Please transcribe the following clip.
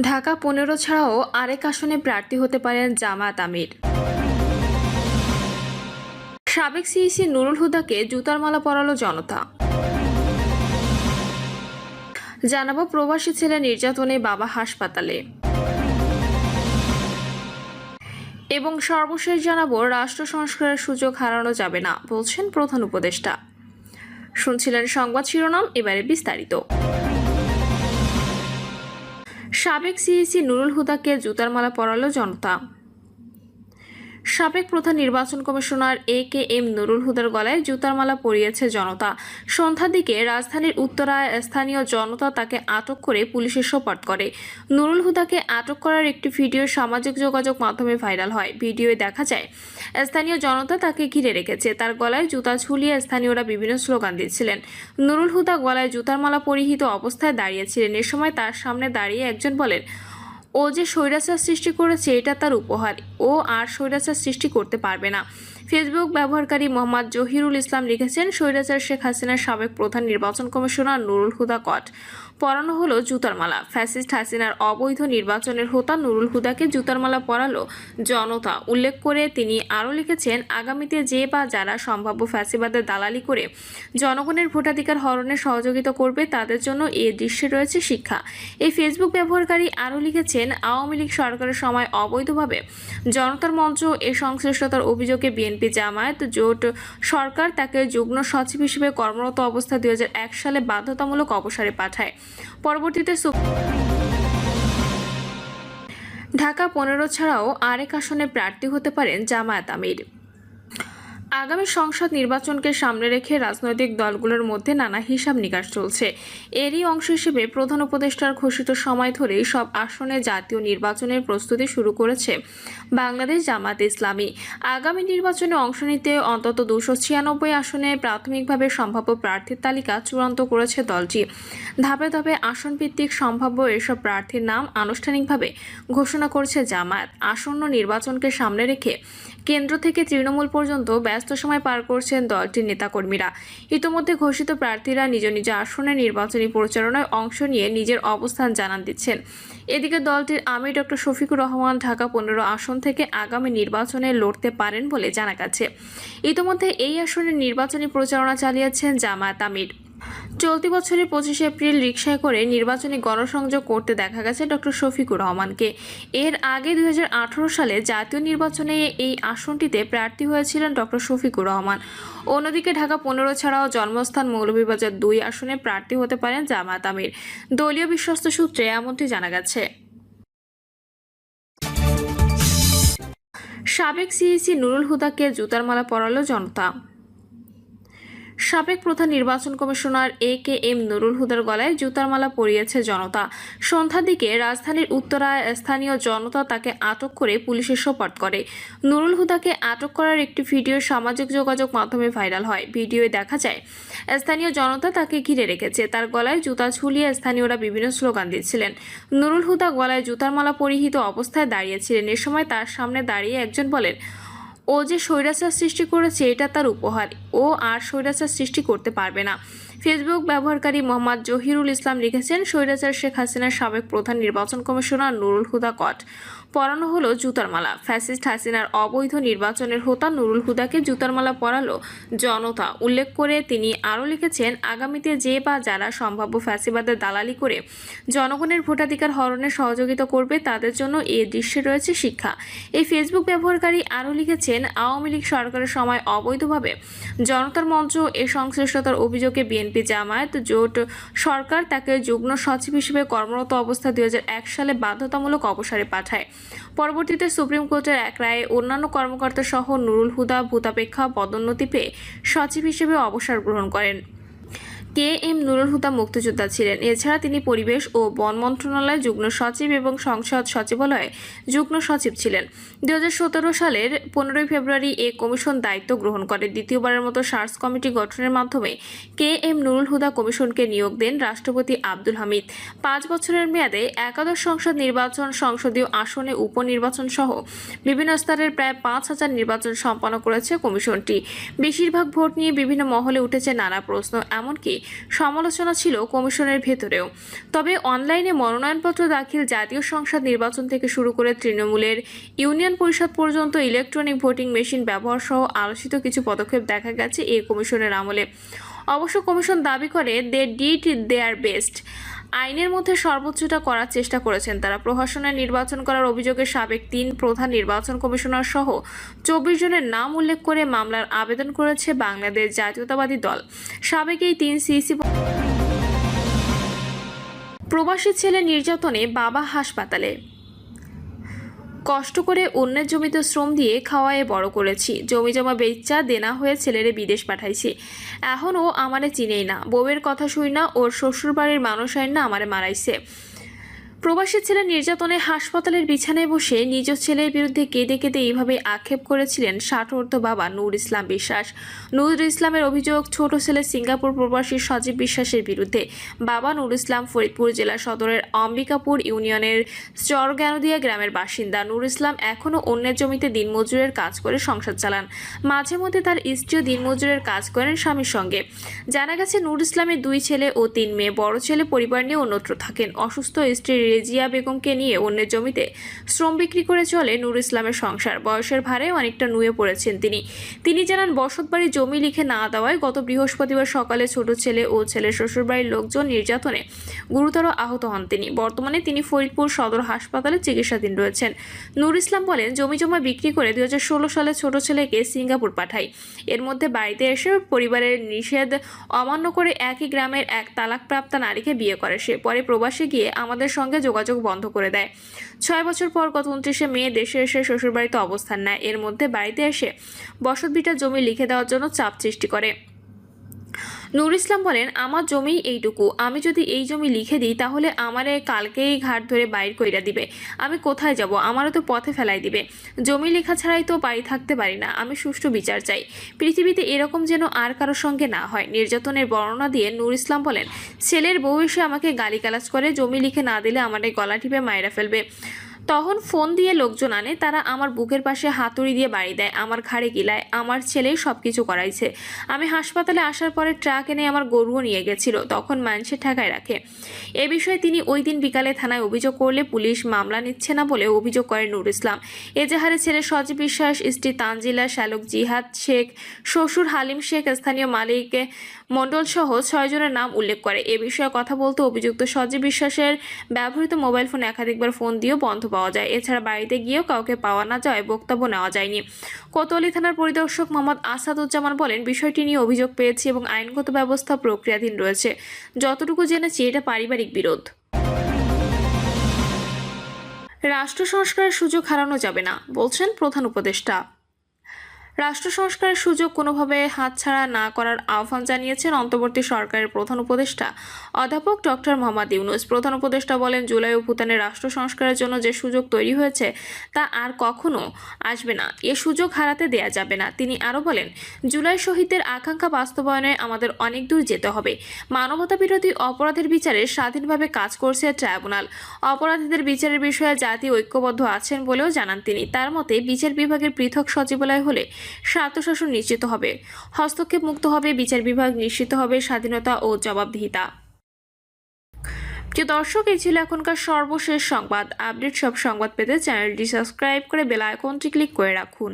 ঢাকা ১৫ ছাড়াও আরেক আসনে প্রার্থী হতে পারেন জামায়াত আমির। সাবেক সিইসি নুরুল হুদাকে জুতার মালা পরালো জনতা। জানাবো প্রবাসী ছেলে নির্যাতনে বাবা হাসপাতালে। এবং সর্বশেষ জানাবো রাষ্ট্র সংস্কারের সুযোগ হারানো যাবে না বলছেন প্রধান উপদেষ্টা। শুনছিলেন সংবাদ শিরোনাম, এবারে বিস্তারিত। সাবেক সিইসি নুরুল হুদাকে জুতার মালা পরালো জনতা। সাবেক প্রধান নির্বাচন কমিশনার এ.কে.এম. নুরুল হুদার গলায় জুতার মালা পরিয়েছে জনতা। সন্ধ্যার দিকে রাজধানীর উত্তরায় স্থানীয় জনতা তাকে আটক করে পুলিশে সোপর্দ করে। নুরুল হুদাকে আটক করার একটি ভিডিও সামাজিক যোগাযোগ মাধ্যমে ভাইরাল হয়। ভিডিওয়ে দেখা যায় স্থানীয় জনতা তাকে ঘিরে রেখেছে। তার গলায় জুতা ঝুলিয়ে স্থানীয়রা বিভিন্ন স্লোগান দিচ্ছিলেন। নুরুল হুদা গলায় জুতার মালা পরিহিত অবস্থায় দাঁড়িয়েছিলেন। এ সময় তার সামনে দাঁড়িয়ে একজন বলেন, ও যে স্বৈরাচার সৃষ্টি করেছে এটা তার উপহার, ও আর স্বৈরাচার সৃষ্টি করতে পারবে না। ফেসবুক ব্যবহারকারী মোহাম্মদ জহিরুল ইসলাম লিখেছেন, স্বৈরাচার শেখ হাসিনার সাবেক প্রধান নির্বাচন কমিশনার নুরুল হুদা কট পরানো হলো জুতার মালা। ফ্যাসিস্ট হাসিনার অবৈধ নির্বাচনের হোতা নুরুল হুদাকে জুতার মালা পরালো জনতা। উল্লেখ করে তিনি আরও লিখেছেন, আগামীতে যে বা যারা সম্ভাব্য ফ্যাসিবাদের দালালি করে জনগণের ভোটাধিকার হরণে সহযোগিতা করবে তাদের জন্য এই দৃশ্যে রয়েছে শিক্ষা। এই ফেসবুক ব্যবহারকারী আরও লিখেছেন, আওয়ামী লীগ সরকারের সময় অবৈধভাবে জনতার মঞ্চ এ সংশ্লিষ্টতার অভিযোগে বিএনপি জামায়াত জোট সরকার তাকে যুগ্ম সচিব হিসেবে কর্মরত অবস্থায় ২০০১ সালে বাধ্যতামূলক অবসরে পাঠায়। পরবর্তীতে ঢাকা ১৫ ছাড়াও আরেক আসনে প্রার্থী হতে পারেন জামায়াত আমির। আগামী সংসদ নির্বাচনকে সামনে রেখে রাজনৈতিক দলগুলোর মধ্যে নানা হিসাব নিকাশ চলছে। এরই অংশ হিসেবে প্রধান উপদেষ্টার ঘোষিত সময় ধরেই সব আসনে জাতীয় নির্বাচনের প্রস্তুতি শুরু করেছে বাংলাদেশ জামায়াত ইসলামী। আগামী নির্বাচনে অংশ নিতে অন্তত ২৯৬ আসনে প্রাথমিকভাবে সম্ভাব্য প্রার্থীর তালিকা চূড়ান্ত করেছে দলটি। ধাপে ধাপে আসনভিত্তিক সম্ভাব্য এসব প্রার্থীর নাম আনুষ্ঠানিকভাবে ঘোষণা করেছে জামায়াত। আসন্ন নির্বাচনকে সামনে রেখে কেন্দ্র থেকে তৃণমূল পর্যন্ত ব্যস্ত সময় পার করছেন দলটির নেতাকর্মীরা। ইতোমধ্যে ঘোষিত প্রার্থীরা নিজ নিজ আসনে নির্বাচনী প্রচারণায় অংশ নিয়ে নিজের অবস্থান জানান দিচ্ছেন। এদিকে দলটির আমির ডক্টর শফিকুর রহমান ঢাকা ১৫ আসন থেকে আগামী নির্বাচনে লড়তে পারেন বলে জানা গেছে। ইতোমধ্যে এই আসনের নির্বাচনী প্রচারণা চালিয়েছেন জামায়াত আমির। চলতি বছরের ২৫ এপ্রিল রিকশায় করে নির্বাচনী গণসংযোগ করতে দেখা গেছে ডক্টর শফিকুর রহমানকে। এর আগে ২০১৮ সালে জাতীয় নির্বাচনে এই আসনটিতে প্রার্থী হয়েছিলেন ডক্টর শফিকুর রহমান। অন্যদিকে ঢাকা ১৫ ছাড়াও জন্মস্থান মৌলভীবাজার ২ আসনে প্রার্থী হতে পারেন জামায়াত আমির। দলীয় বিশ্বস্ত সূত্রে এমনটি জানা গেছে। সাবেক সিইসি নুরুল হুদাকে জুতার মালা পরালো জনতা। সাবেক প্রধান নির্বাচন কমিশনার এ.কে.এম. নুরুল হুদার গলায় জুতার মালা পরিয়েছে জনতা। সন্ধ্যার দিকে রাজধানীর উত্তরায় স্থানীয় জনতা তাকে আটক করে পুলিশে সোপর্দ করে। নুরুল হুদাকে আটক করার একটি ভিডিও সামাজিক যোগাযোগ মাধ্যমে ভাইরাল হয়। ভিডিওয়ে দেখা যায় স্থানীয় জনতা তাকে ঘিরে রেখেছে। তার গলায় জুতা ঝুলিয়ে স্থানীয়রা বিভিন্ন স্লোগান দিচ্ছিলেন। নুরুল হুদা গলায় জুতার মালা পরিহিত অবস্থায় দাঁড়িয়েছিলেন। এ সময় তার সামনে দাঁড়িয়ে একজন বলেন, ও যে স্বৈরাচার সৃষ্টি করেছে এটা তার উপহার, ও আর স্বৈরাচার সৃষ্টি করতে পারবে না। ফেসবুক ব্যবহারকারী মোহাম্মদ জহিরুল ইসলাম লিখেছেন, স্বৈরাচার শেখ হাসিনার সাবেক প্রধান নির্বাচন কমিশনার নুরুল হুদা কট পরানো হলো জুতার মালা। ফ্যাসিস্ট হাসিনার অবৈধ নির্বাচনের হোতা নুরুল হুদাকে জুতার মালা পরালো জনতা। উল্লেখ করে তিনি আরও লিখেছেন, আগামীতে যে বা যারা সম্ভাব্য ফ্যাসিবাদের দালালি করে জনগণের ভোটাধিকার হরণে সহযোগিতা করবে তাদের জন্য এই দৃশ্যে রয়েছে শিক্ষা। এই ফেসবুক ব্যবহারকারী আরও লিখেছেন, আওয়ামী লীগ সরকারের সময় অবৈধভাবে জনতার মঞ্চ এ সংশ্লিষ্টতার অভিযোগে বিএনপি জামায়াত জোট সরকার তাকে যুগ্ম সচিব হিসেবে কর্মরত অবস্থায় ২০০১ সালে বাধ্যতামূলক অবসরে পাঠায়। পরবর্তীতে সুপ্রিম কোর্টের এক রায়ে অন্যান্য কর্মকর্তা সহ নুরুল হুদা ভূতাপেক্ষা পদোন্নতি পেয়ে সচিব হিসেবে অবসর গ্রহণ করেন। কে.এম. নুরুল হুদা মুক্তিযোদ্ধা ছিলেন। এছাড়া তিনি পরিবেশ ও বন মন্ত্রণালয় যুগ্ম সচিব এবং সংসদ সচিবালয়ে যুগ্ম সচিব ছিলেন। ২০১৭ সালের ১৫ ফেব্রুয়ারি এ কমিশন দায়িত্ব গ্রহণ করে। দ্বিতীয়বারের মতো সার্চ কমিটি গঠনের মাধ্যমে কে.এম. নুরুল হুদা কমিশনকে নিয়োগ দেন রাষ্ট্রপতি আব্দুল হামিদ। ৫ বছরের মেয়াদে একাদশ সংসদ নির্বাচন, সংসদীয় আসনে উপনির্বাচন সহ বিভিন্ন স্তরের প্রায় ৫,০০০ নির্বাচন সম্পন্ন করেছে কমিশনটি। বেশিরভাগ ভোট নিয়ে বিভিন্ন মহলে উঠেছে নানা প্রশ্ন। এমনকি সমালোচনা ছিল কমিশনের ভেতরেও। তবে অনলাইনে মনোনয়নপত্র দাখিল, জাতীয় সংসদ নির্বাচন থেকে শুরু করে তৃণমূলের ইউনিয়ন পরিষদ পর্যন্ত ইলেকট্রনিক ভোটিং মেশিন ব্যবহার সহ আলোচিত কিছু পদক্ষেপ দেখা গেছে এই কমিশনের আমলে। অবশ্য কমিশন দাবি করে দে ডিড দেয়ার বেস্ট। আইনের মধ্যে সর্বোচ্চটা করার চেষ্টা করেছেন তারা। প্রহসনের নির্বাচন করার অভিযোগে সাবেক 3 প্রধান নির্বাচন কমিশনার সহ 24 জনের নাম উল্লেখ করে মামলার আবেদন করেছে বাংলাদেশ জাতীয়তাবাদী দল। সাবেক এই 3 সিইসি প্রবাসী ছেলে নির্যাতনে বাবা হাসপাতালে। কষ্ট করে অন্যের জমিতে শ্রম দিয়ে খাওয়ায়ে বড় করেছি, জমি জমা বেচা দেনা হয়ে ছেলেরে বিদেশ পাঠাইছি। এখন ও আমারে চিনেই না, বউয়ের কথা শুই না, ওর শ্বশুর বাড়ির মানুষ আইন না আমারে মারাইছে। প্রবাসী ছেলে নির্যাতনে হাসপাতালের বিছানায় বসে নিজ ছেলের বিরুদ্ধে কেঁদে কেঁদে এইভাবে আক্ষেপ করেছিলেন 60 বাবা নূর ইসলাম বিশ্বাস। নূর ইসলামের অভিযোগ, ছোট ছেলে সিঙ্গাপুর প্রবাসী সজীব বিশ্বাসের বিরুদ্ধে। বাবা নূর ইসলাম ফরিদপুর জেলা সদরের অম্বিকাপুর ইউনিয়নের চরগানুদিয়া গ্রামের বাসিন্দা। নূর ইসলাম এখনও অন্যের জমিতে দিনমজুরের কাজ করে সংসার চালান। মাঝে মধ্যে তার স্ত্রীও দিনমজুরের কাজ করেন স্বামীর সঙ্গে। জানা গেছে নূর ইসলামের 2 ছেলে ও 3 মেয়ে। বড় ছেলে পরিবার নিয়ে অন্যত্র থাকেন। অসুস্থ স্ত্রী রেজিয়া বেগমকে নিয়ে অন্যের জমিতে শ্রম বিক্রি করে চলে নূর ইসলামের সংসার। বয়সের ভারে অনেকটা নুয়ে পড়েছেন তিনি জানান, বসতবাড়ি জমি লিখে না দেওয়ায় গত বৃহস্পতিবার সকালে ছোট ছেলে ও ছেলের শ্বশুরবাড়ির লোকজন নির্যাতনে গুরুতর আহত হন তিনি। বর্তমানে তিনি ফরিদপুর সদর হাসপাতালে চিকিৎসাধীন রয়েছেন। নূর ইসলাম বলেন, জমি জমা বিক্রি করে 2016 সালে ছোট ছেলেকে সিঙ্গাপুর পাঠাই। এর মধ্যে বাড়িতে এসে পরিবারের নিষেধ অমান্য করে একই গ্রামের এক তালাকপ্রাপ্তা নারীকে বিয়ে করে সে। পরে প্রবাসে গিয়ে আমাদের সঙ্গে যোগাযোগ বন্ধ করে দেয়। 6 বছর পর গত 29শে মে দেশে এসে শ্বশুরবাড়িতে অবস্থান নেয়। এর মধ্যে বাড়িতে এসে বসতভিটা জমি লিখে দেওয়ার জন্য চাপ সৃষ্টি করে। নূর ইসলাম বলেন, আমার জমি এইটুকু, আমি যদি এই জমি লিখে দিই তাহলে আমারে কালকেই ঘাট ধরে বাইর কইরা দিবে। আমি কোথায় যাব? আমারও তো পথে ফেলাই দিবে। জমি লেখা ছাড়াই তো বাড়ি থাকতে পারি না। আমি সুষ্ঠু বিচার চাই। পৃথিবীতে এরকম যেন আর কারোর সঙ্গে না হয়। নির্যাতনের বর্ণনা দিয়ে নূর ইসলাম বলেন, ছেলের বউ এসে আমাকে গালিগালাজ করে, জমি লিখে না দিলে আমারে গলা টিপে মায়েরা ফেলবে। তখন ফোন দিয়ে লোকজন আনে, তারা আমার বুকের পাশে হাতুড়ি দিয়ে বাড়ি দেয়, আমার ঘাড়ে গিলায়। আমার ছেলেই সবকিছু করাইছে। আমি হাসপাতালে আসার পরে ট্রাক এনে আমার গরুও নিয়ে গেছিল, তখন মানুষের ঠেকায় রাখে। এ বিষয়ে তিনি ওই দিন বিকালে থানায় অভিযোগ করলে পুলিশ মামলা নিচ্ছে না বলে অভিযোগ করেন নূর ইসলাম। এজাহারে ছেলে সজীব বিশ্বাস, স্ত্রী তানজিলা, শ্যালক জিহাদ শেখ, শ্বশুর হালিম শেখ, স্থানীয় মালিক মণ্ডল সহ 6 জনের নাম উল্লেখ করে। এ বিষয়ে কথা বলতে অভিযুক্ত সজীব বিশ্বাসের ব্যবহৃত মোবাইল ফোনে একাধিকবার ফোন দিয়েও বন্ধ পাওয়া যায়। এছাড়া বাড়িতে গিয়েও কাউকে পাওয়া না যাওয়ায় বক্তব্য নেওয়া যায়নি। কোতোয়ালি থানার পরিদর্শক মোহাম্মদ আসাদুজ্জামান বলেন, বিষয়টি নিয়ে অভিযোগ পেয়েছি এবং আইনগত ব্যবস্থা প্রক্রিয়াধীন রয়েছে। যতটুকু জেনেছি এটা পারিবারিক বিরোধ। রাষ্ট্র সংস্কারের সুযোগ হারানো যাবে না, বলছেন প্রধান উপদেষ্টা। রাষ্ট্র সংস্কারের সুযোগ কোনোভাবে হাতছাড়া না করার আহ্বান জানিয়েছেন অন্তর্বর্তী সরকারের প্রধান উপদেষ্টা অধ্যাপক ডক্টর মোহাম্মদ ইউনূস। প্রধান উপদেষ্টা বলেন, জুলাই অভ্যুত্থানে রাষ্ট্র সংস্কারের জন্য যে সুযোগ তৈরি হয়েছে তা আর কখনো আসবে না। এ সুযোগ হারাতে দেয়া যাবে না। তিনি আরও বলেন, জুলাই শহীদদের আকাঙ্ক্ষা বাস্তবায়নে আমাদের অনেক দূর যেতে হবে। মানবতা বিরোধী অপরাধের বিচারে স্বাধীনভাবে কাজ করছে ট্রাইব্যুনাল। অপরাধীদের বিচারের বিষয়ে জাতি ঐক্যবদ্ধ আছেন বলেও জানান তিনি। তার মতে, বিচার বিভাগের পৃথক সচিবালয় হলে স্বায়ত্তশাসন নিশ্চিত হবে, হস্তক্ষেপ মুক্ত হবে, বিচার বিভাগ নিশ্চিত হবে স্বাধীনতা ও জবাবদিহিতা। প্রিয় দর্শক, এই ছিল এখনকার সর্বশেষ সংবাদ। আপডেট সব সংবাদ পেতে চ্যানেলটি সাবস্ক্রাইব করে বেল আইকনটি ক্লিক করে রাখুন।